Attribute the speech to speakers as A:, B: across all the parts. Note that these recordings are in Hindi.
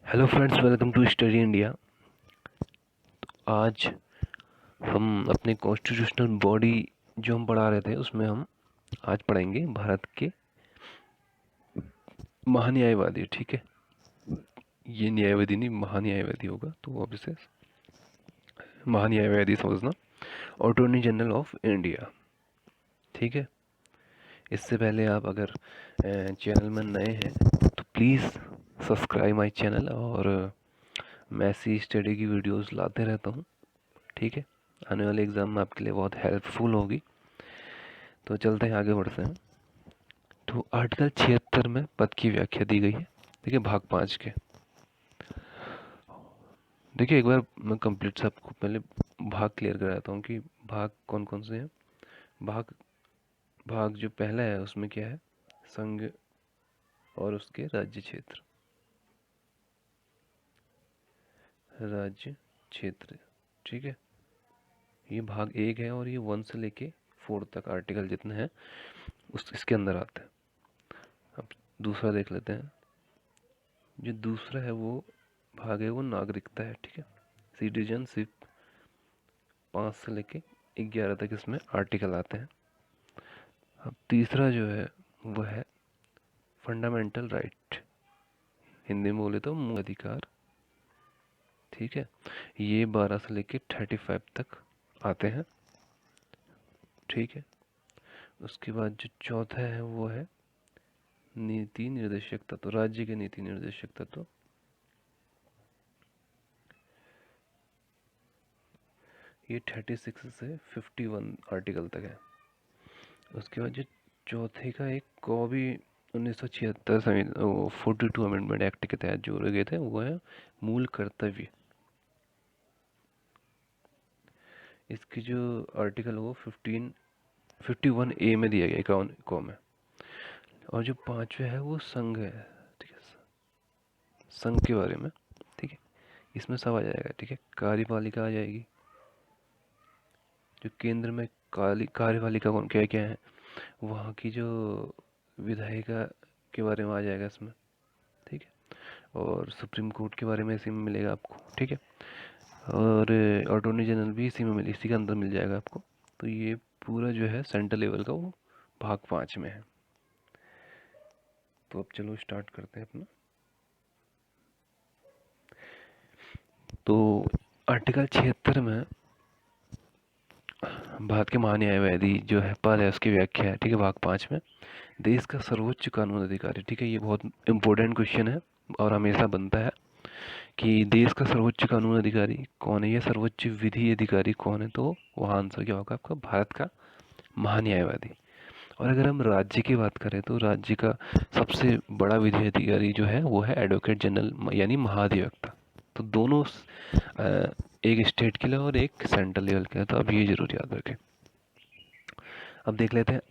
A: Hello friends, welcome to Study India. आज हम अपने कॉन्स्टिट्यूशनल बॉडी जो हम पढ़ा रहे थे उसमें हम आज पढ़ेंगे भारत के महान्यायवादी। ठीक है, ये न्यायवादी नहीं महान्यायवादी होगा, तो अब इसे महान्यायवादी समझना। Attorney general of India. ठीक है, इससे पहले आप अगर चैनल में नए हैं तो प्लीज़ सब्सक्राइब माय चैनल, और मैं ऐसी स्टडी की वीडियोस लाते रहता हूँ। ठीक है, आने वाले एग्ज़ाम में आपके लिए बहुत हेल्पफुल होगी। तो चलते हैं, आगे बढ़ते हैं। तो आर्टिकल 76 में पद की व्याख्या दी गई है। देखिए भाग 5 के, देखिए एक बार मैं कंप्लीट से आपको पहले भाग क्लियर कराता हूँ कि भाग कौन कौन से हैं। भाग भाग जो पहला है उसमें क्या है, संघ और उसके राज्य क्षेत्र। राज्य क्षेत्र, ठीक है, ये भाग 1 है, और ये 1 से लेके 4 तक आर्टिकल जितने हैं इसके अंदर आते हैं। अब दूसरा देख लेते हैं। जो दूसरा है वो भाग है, वो नागरिकता है। ठीक है, सिटीजनशिप। 5 से लेके 11 तक इसमें आर्टिकल आते हैं। अब तीसरा जो है वो है फंडामेंटल राइट, हिंदी में बोले तो मूल अधिकार। ठीक है, ये 12 से लेके 35 तक आते हैं। ठीक है, उसके बाद जो चौथा है वो है नीति निर्देशक तत्व, राज्य के नीति निर्देशक तत्व। ये 36 से 51 आर्टिकल तक है। उसके बाद जो चौथे का एक को भी 1976 42 अमेंडमेंट एक्ट के तहत जोड़े गए थे, वो है मूल कर्तव्य। इसकी जो आर्टिकल वो 51A में दिया गया, 51 को में। और जो पांचवा है वो संघ है। ठीक है, संघ के बारे में। ठीक है, इसमें सब आ जाएगा। ठीक है, कार्यपालिका आ जाएगी, जो केंद्र में कार्यपालिका कौन क्या क्या है, वहाँ की जो विधायिका के बारे में आ जाएगा इसमें। ठीक है, और सुप्रीम कोर्ट के बारे में इसी में मिलेगा आपको। ठीक है, और अटॉर्नी जनरल भी इसी के अंदर मिल जाएगा आपको। तो ये पूरा जो है सेंट्रल लेवल का वो भाग 5 में है। तो अब चलो स्टार्ट करते हैं अपना। तो आर्टिकल 76 में भारत के महान्यायवादी जो है पद है उसकी व्याख्या है। ठीक है, भाग 5 में देश का सर्वोच्च कानून अधिकारी। ठीक है, ये बहुत इंपॉर्टेंट क्वेश्चन है और हमेशा बनता है कि देश का सर्वोच्च कानून अधिकारी कौन है, या सर्वोच्च विधि अधिकारी कौन है। तो वहाँ आंसर क्या होगा आपका, भारत का महान्यायवादी। और अगर हम राज्य की बात करें तो राज्य का सबसे बड़ा विधि अधिकारी जो है वो है एडवोकेट जनरल, यानी महाधिवक्ता। तो दोनों एक स्टेट के लिए और एक सेंट्रल लेवल के लिए, तो अब ये जरूर याद रखें। अब देख लेते हैं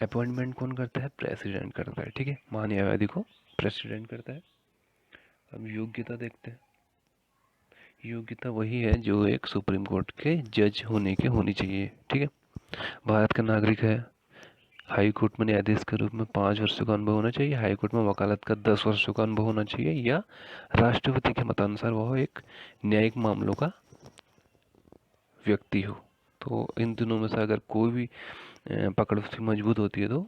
A: अपॉइंटमेंट कौन करता है, प्रेसिडेंट करता है। ठीक है, महान्यायवादी को प्रेसिडेंट करता है। अब योग्यता देखते हैं। योग्यता वही है जो एक सुप्रीम कोर्ट के जज होने के होनी चाहिए। ठीक है, भारत का नागरिक है, हाई कोर्ट में न्यायाधीश के रूप में 5 वर्षों का अनुभव होना चाहिए, हाई कोर्ट में वकालत का 10 वर्षों का अनुभव होना चाहिए, या राष्ट्रपति के मतानुसार वह एक न्यायिक मामलों का व्यक्ति हो। तो इन दोनों में से अगर कोई भी पकड़ उसकी मजबूत होती है तो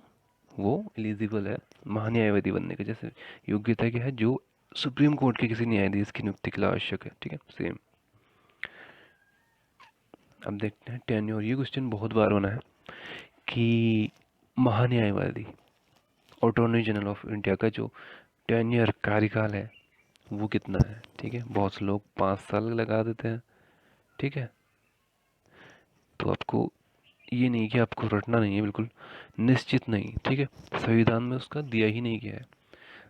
A: वो एलिजिबल है महान्यायवादी बनने के। जैसे योग्यता क्या है, जो सुप्रीम कोर्ट के किसी न्यायाधीश की नियुक्ति के लिए आवश्यक है। ठीक है, सेम। अब देखते हैं टेन्योर। ये क्वेश्चन बहुत बार बना है कि महान्यायवादी अटॉर्नी जनरल ऑफ इंडिया का जो टेन्योर कार्यकाल है वो कितना है। ठीक है, बहुत से लोग 5 साल लगा देते हैं। ठीक है, तो आपको ये नहीं कि आपको रटना नहीं है, बिल्कुल निश्चित नहीं। ठीक है, संविधान में उसका दिया ही नहीं गया है।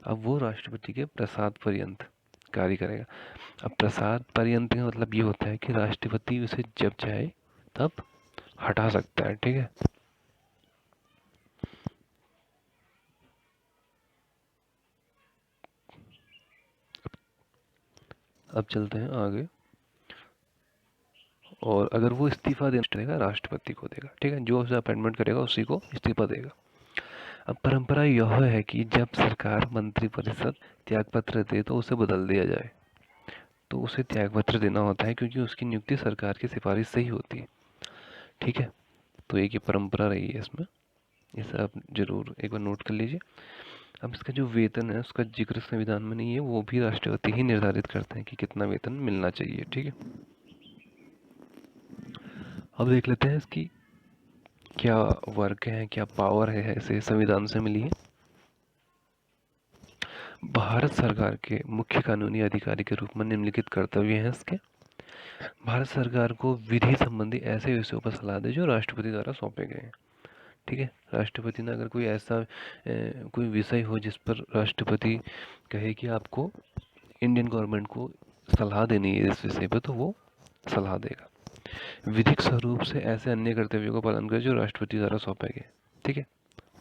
A: अब वो राष्ट्रपति के प्रसाद पर्यंत कार्य करेगा। अब प्रसाद पर्यंत का मतलब ये होता है कि राष्ट्रपति उसे जब चाहे तब हटा सकता है। ठीक है, अब चलते हैं आगे। और अगर वो इस्तीफा देगा राष्ट्रपति को देगा। ठीक है, जो उसे अपॉइंटमेंट करेगा उसी को इस्तीफा देगा। अब परंपरा यह है कि जब सरकार मंत्रिपरिषद त्यागपत्र दे तो उसे बदल दिया जाए। तो उसे त्यागपत्र देना होता है क्योंकि उसकी नियुक्ति सरकार की सिफारिश से ही होती है। ठीक है, तो एक ये परंपरा रही है इसमें, इसे आप जरूर एक बार नोट कर लीजिए। अब इसका जो वेतन है उसका जिक्र संविधान में नहीं है, वो भी राष्ट्रपति ही निर्धारित करते हैं कि कितना वेतन मिलना चाहिए। ठीक है, अब देख लेते हैं इसकी क्या वर्क है, क्या पावर है इसे संविधान से मिली है। भारत सरकार के मुख्य कानूनी अधिकारी के रूप में निम्नलिखित कर्तव्य हैं इसके। भारत सरकार को विधि संबंधी ऐसे विषयों पर सलाह दे जो राष्ट्रपति द्वारा सौंपे गए हैं। ठीक है, राष्ट्रपति ने अगर कोई ऐसा कोई विषय हो जिस पर राष्ट्रपति कहे कि आपको इंडियन गवर्नमेंट को सलाह देनी है इस विषय पर, तो वो सलाह देगा। विधिक स्वरूप से ऐसे अन्य कर्तव्यों का पालन करें जो राष्ट्रपति द्वारा सौंपे गए। ठीक है,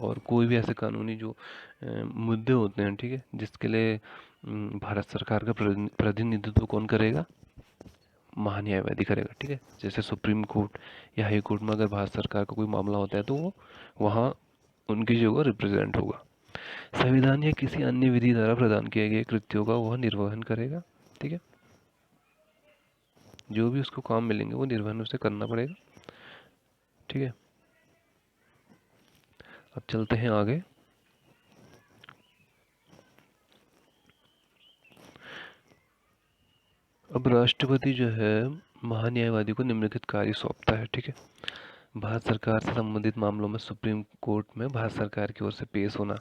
A: और कोई भी ऐसे कानूनी जो मुद्दे होते हैं, ठीक है, जिसके लिए भारत सरकार का प्रतिनिधित्व कौन करेगा, महान्यायवादी करेगा। ठीक है, जैसे सुप्रीम कोर्ट या हाई कोर्ट में अगर भारत सरकार का कोई मामला होता है तो वो वहाँ उनकी जगह रिप्रेजेंट होगा। संविधान या किसी अन्य विधि द्वारा प्रदान किए गए कृत्यों का वह निर्वहन करेगा। ठीक है, जो भी उसको काम मिलेंगे वो निर्वहन उसे करना पड़ेगा। ठीक है, अब चलते हैं आगे। अब राष्ट्रपति जो है महान्यायवादी को निम्नलिखित कार्य सौंपता है। ठीक है, भारत सरकार से संबंधित मामलों में सुप्रीम कोर्ट में भारत सरकार की ओर से पेश होना।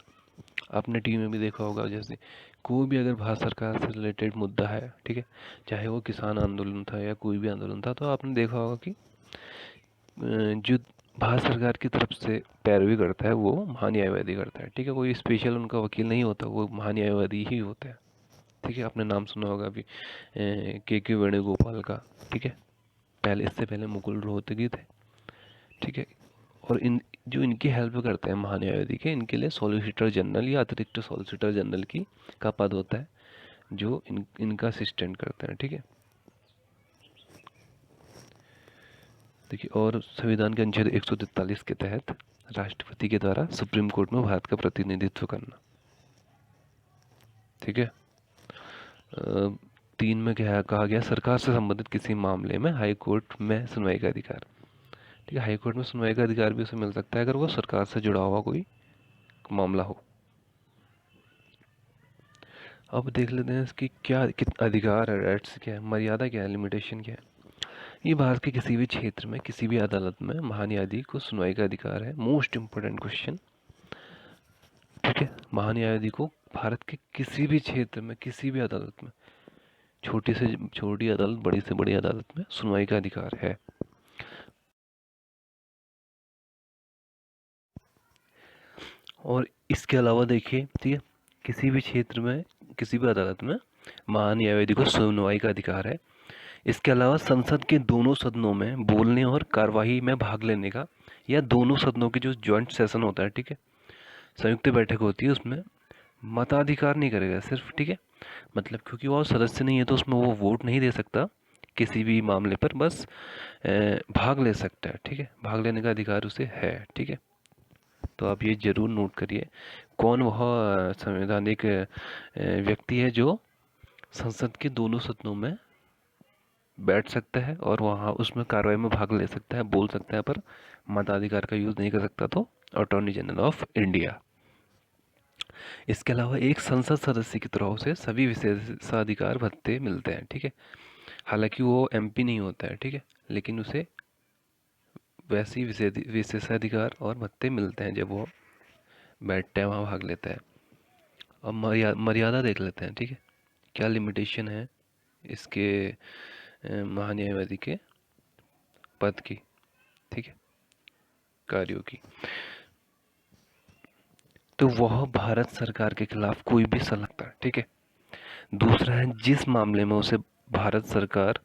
A: आपने टीवी में भी देखा होगा, जैसे कोई भी अगर भारत सरकार से रिलेटेड मुद्दा है, ठीक है, चाहे वो किसान आंदोलन था या कोई भी आंदोलन था, तो आपने देखा होगा कि जो भारत सरकार की तरफ से पैरवी करता है वो महान्यायवादी करता है। ठीक है, कोई स्पेशल उनका वकील नहीं होता, वो महान्यायवादी ही होता है। ठीक है, आपने नाम सुना होगा अभी के वेणुगोपाल का। ठीक है, पहले इससे पहले मुकुल रोहतगी थे। ठीक है, और इन जो इनकी हेल्प करते हैं महान्यायवादी के, इनके लिए सॉलिसिटर जनरल या अतिरिक्त सॉलिसिटर जनरल की का पद होता है जो इनका असिस्टेंट करते हैं। ठीक है, देखिए, और संविधान के अनुच्छेद 143 के तहत राष्ट्रपति के द्वारा सुप्रीम कोर्ट में भारत का प्रतिनिधित्व करना। ठीक है, 3 में क्या कहा गया, सरकार से संबंधित किसी मामले में हाई कोर्ट में सुनवाई का अधिकार। ठीक है, हाई कोर्ट में सुनवाई का अधिकार भी उसे मिल सकता है अगर वो सरकार से जुड़ा हुआ कोई मामला हो। अब देख लेते हैं इसकी क्या अधिकार है, राइट्स क्या है, मर्यादा क्या है, लिमिटेशन क्या है। ये भारत के किसी भी क्षेत्र में किसी भी अदालत में महान्यायाधीश को सुनवाई का अधिकार है। Most important question. ठीक है, महान्यायाधीश को भारत के किसी भी क्षेत्र में किसी भी अदालत में, छोटी से छोटी अदालत, बड़ी से बड़ी अदालत में सुनवाई का अधिकार है। और इसके अलावा देखिए, ठीक है, किसी भी क्षेत्र में किसी भी अदालत में महान्यायाधीश को सुनवाई का अधिकार है। इसके अलावा संसद के दोनों सदनों में बोलने और कार्यवाही में भाग लेने का, या दोनों सदनों के जो जॉइंट सेशन होता है, ठीक है, संयुक्त बैठक होती है, उसमें मताधिकार नहीं करेगा सिर्फ। ठीक है, मतलब क्योंकि वो सदस्य नहीं है तो उसमें वो वोट नहीं दे सकता किसी भी मामले पर, बस भाग ले सकता है। ठीक है, भाग लेने का अधिकार उसे है। ठीक है, तो आप ये जरूर नोट करिए कौन वह संवैधानिक व्यक्ति है जो संसद के दोनों सदनों में बैठ सकता है और वहाँ उसमें कार्रवाई में भाग ले सकता है, बोल सकता है, पर मताधिकार का यूज़ नहीं कर सकता। तो अटॉर्नी जनरल ऑफ इंडिया। इसके अलावा एक संसद सदस्य की तरफ से सभी विशेषाधिकार भत्ते मिलते हैं। ठीक है, हालांकि वो एमपी नहीं होता है, ठीक है, लेकिन उसे वैसे ही विशेषाधिकार और भत्ते मिलते हैं जब वो बैठता है, वहाँ भाग लेता है। अब मर्यादा देख लेते हैं। ठीक है, क्या लिमिटेशन है इसके महान्यायवादी के पद की, ठीक है, कार्यों की। तो वह भारत सरकार के खिलाफ कोई भी सलाह है। ठीक है, दूसरा है जिस मामले में उसे भारत सरकार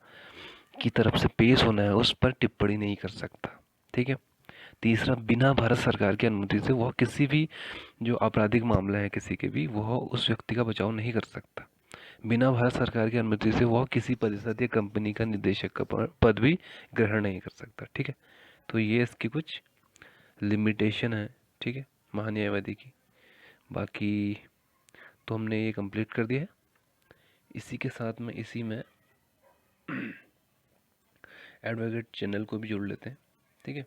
A: की तरफ से पेश होना है उस पर टिप्पणी नहीं कर सकता। ठीक है, तीसरा, बिना भारत सरकार की अनुमति से वह किसी भी जो आपराधिक मामला है किसी के भी, वह उस व्यक्ति का बचाव नहीं कर सकता। बिना भारत सरकार की अनुमति से वह किसी परिषद या कंपनी का निदेशक का पद भी ग्रहण नहीं कर सकता। ठीक है, तो ये इसकी कुछ लिमिटेशन है। ठीक है, महान्यायवादी की। बाकी तो हमने ये कंप्लीट कर दिया है। इसी के साथ में इसी में एडवोकेट जनरल को भी जोड़ लेते हैं, ठीक है।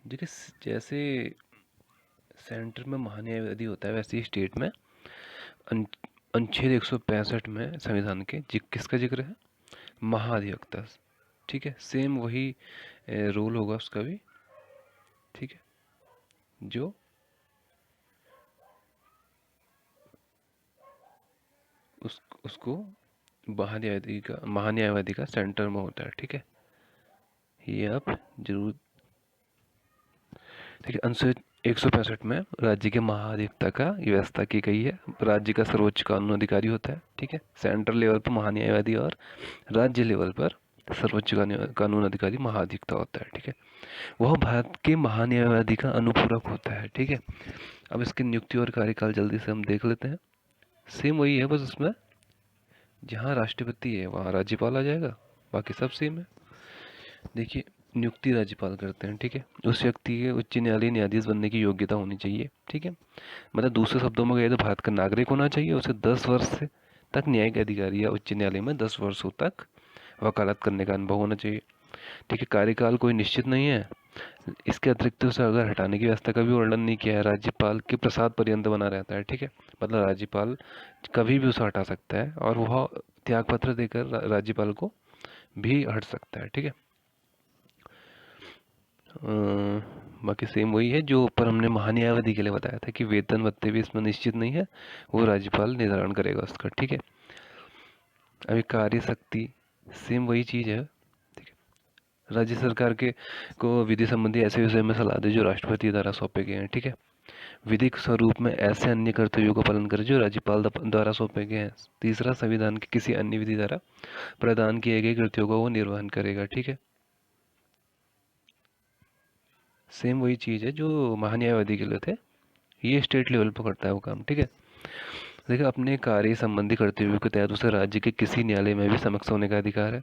A: देखिए जैसे सेंटर में महान्यायवादी होता है वैसे ही स्टेट में अनुच्छेद 165 में संविधान के किसका जिक्र है, महाधिवक्ता, ठीक है। सेम वही रोल होगा उसका भी, ठीक है, जो उसको महान्यायवादी का सेंटर में होता है, ठीक है। ये आप जरूर, ठीक है। अनुच्छेद 165 में राज्य के महाधिवक्ता का व्यवस्था की गई है। राज्य का सर्वोच्च कानून अधिकारी होता है, ठीक है। सेंट्रल लेवल पर महान्यायवादी और राज्य लेवल पर सर्वोच्च कानून अधिकारी महाधिवक्ता होता है, ठीक है। वह भारत के महान्यायवादी का अनुपूरक होता है, ठीक है। अब इसकी नियुक्ति और कार्यकाल जल्दी से हम देख लेते हैं। सेम वही है, बस उसमें जहाँ राष्ट्रपति है वहाँ राज्यपाल आ जाएगा, बाकी सब सेम है। देखिए नियुक्ति राज्यपाल करते हैं, ठीक है। उस व्यक्ति के उच्च न्यायालय न्यायाधीश बनने की योग्यता होनी चाहिए, ठीक है। मतलब दूसरे शब्दों में कहे तो भारत का नागरिक होना चाहिए, उसे 10 वर्ष से तक न्यायिक अधिकारी या उच्च न्यायालय में 10 वर्षों तक वकालत करने का अनुभव होना चाहिए, ठीक है। कार्यकाल कोई निश्चित नहीं है। इसके अतिरिक्त उसे अगर हटाने की व्यवस्था का भी वर्णन नहीं किया है, राज्यपाल के प्रसाद पर्यंत बना रहता है, ठीक है। मतलब राज्यपाल कभी भी उसे हटा सकता है और वह त्याग पत्र देकर राज्यपाल को भी हट सकता है, ठीक है। बाकी सेम वही है जो ऊपर हमने महान्यायवादी के लिए बताया था कि वेतन भत्ते भी इसमें निश्चित नहीं है, वो राज्यपाल निर्धारण करेगा उसका, ठीक है। अभी कार्य शक्ति सेम वही चीज़ है, ठीक है। राज्य सरकार के को विधि संबंधी ऐसे विषय में सलाह दे जो राष्ट्रपति द्वारा सौंपे गए हैं, ठीक है। विधिक स्वरूप में ऐसे अन्य कर्तव्यों का पालन करे जो राज्यपाल द्वारा सौंपे गए हैं। तीसरा, संविधान के किसी अन्य विधि द्वारा प्रदान किए गए कर्तव्यों का वो निर्वहन करेगा, ठीक है। सेम वही चीज़ है जो महान्यायवादी के लिए थे, ये स्टेट लेवल पर करता है वो काम, ठीक है। देखिए अपने कार्य संबंधी कर्तव्यों के तहत उसे राज्य के किसी न्यायालय में भी समक्ष होने का अधिकार है,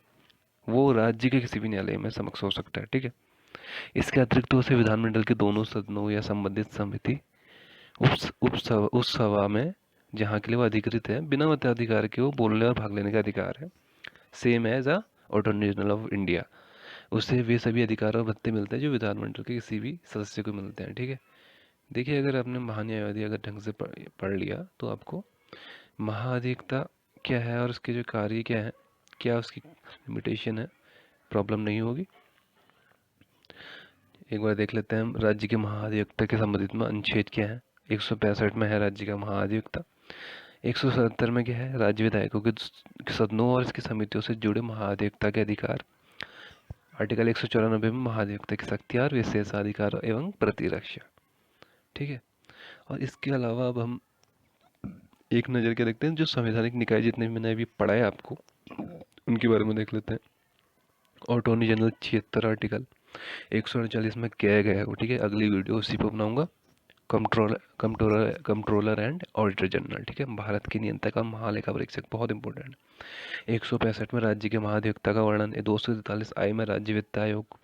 A: वो राज्य के किसी भी न्यायालय में समक्ष हो सकता है, ठीक है। इसके अतिरिक्त उसे विधानमंडल के दोनों सदनों या संबंधित समिति उस सभा में जहाँ के लिए वो अधिकृत है बिना मताधिकार के वो बोलने और भाग लेने का अधिकार है, same as attorney general of India. उससे वे सभी अधिकार और भत्ते मिलते हैं जो विधानमंडल के किसी भी सदस्य को मिलते हैं, ठीक है। देखिए अगर आपने महान्यायवादी अगर ढंग से पढ़ लिया तो आपको महाधिवक्ता क्या है और उसके जो कार्य क्या है, क्या उसकी लिमिटेशन है, प्रॉब्लम नहीं होगी। एक बार देख लेते हैं हम राज्य के महाधिवक्ता के संबंधित में अनुच्छेद क्या है। 165 में है राज्य का महाधिवक्ता। 177 में क्या है, राज्य विधायकों के सदनों और इसकी समितियों से जुड़े महाधिवक्ता के अधिकार। आर्टिकल 194 में महाधिवक्ता की शक्तियार विशेषाधिकार एवं प्रतिरक्षा, ठीक है। और इसके अलावा अब हम एक नज़र के देखते हैं जो संवैधानिक निकाय जितने भी मैंने अभी पढ़ा है आपको उनके बारे में देख लेते हैं। अटॉर्नी जनरल 76 आर्टिकल 148 में किया गया है वो, ठीक है। अगली वीडियो उसी पर बनाऊंगा। कंट्रोलर एंड ऑडिटर जनरल, ठीक है। भारत के नियंत्रक और महालेखा परीक्षक बहुत इंपॉर्टेंट है। 165 में राज्य के महाधिवक्ता का वर्णन है। 243 आई में राज्य वित्त आयोग,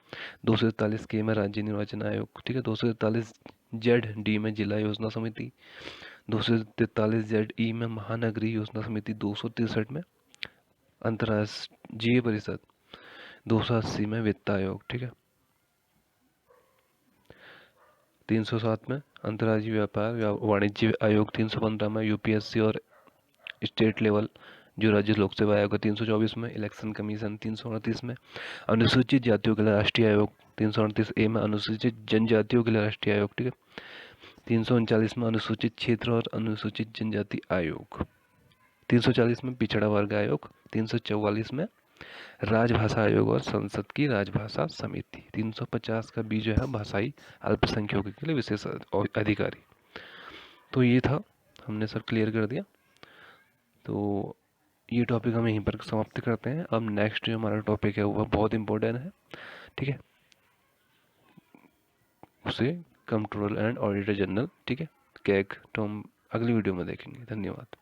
A: 243 के में राज्य निर्वाचन आयोग, ठीक है। 243 जेड डी में जिला योजना समिति, 243 जेड ई में महानगरीय योजना समिति, 263 में अंतर्राज्यीय परिषद, 280 में वित्त आयोग, ठीक है। 307 में अंतर्राज्यीय व्यापार वाणिज्य आयोग, 315 में यूपीएससी और स्टेट लेवल जो राज्य लोक सेवा आयोग है, 324 में इलेक्शन कमीशन, 338 में अनुसूचित जातियों के लिए राष्ट्रीय आयोग, 338 ए में अनुसूचित जनजातियों के लिए राष्ट्रीय आयोग, ठीक है। 339 में अनुसूचित क्षेत्र और अनुसूचित जनजाति आयोग, 340 में पिछड़ा वर्ग आयोग, 344 में राजभाषा आयोग और संसद की राजभाषा समिति, 350 का बी जो है भाषाई अल्पसंख्यकों के लिए विशेष अधिकारी। तो ये था, हमने सब क्लियर कर दिया। तो ये टॉपिक हम यहीं पर समाप्त करते हैं। अब नेक्स्ट जो हमारा टॉपिक है वह बहुत इंपॉर्टेंट है, ठीक है। उसे कंट्रोलर एंड ऑडिटर जनरल, ठीक है, कैग, तो हम अगली वीडियो में देखेंगे। धन्यवाद।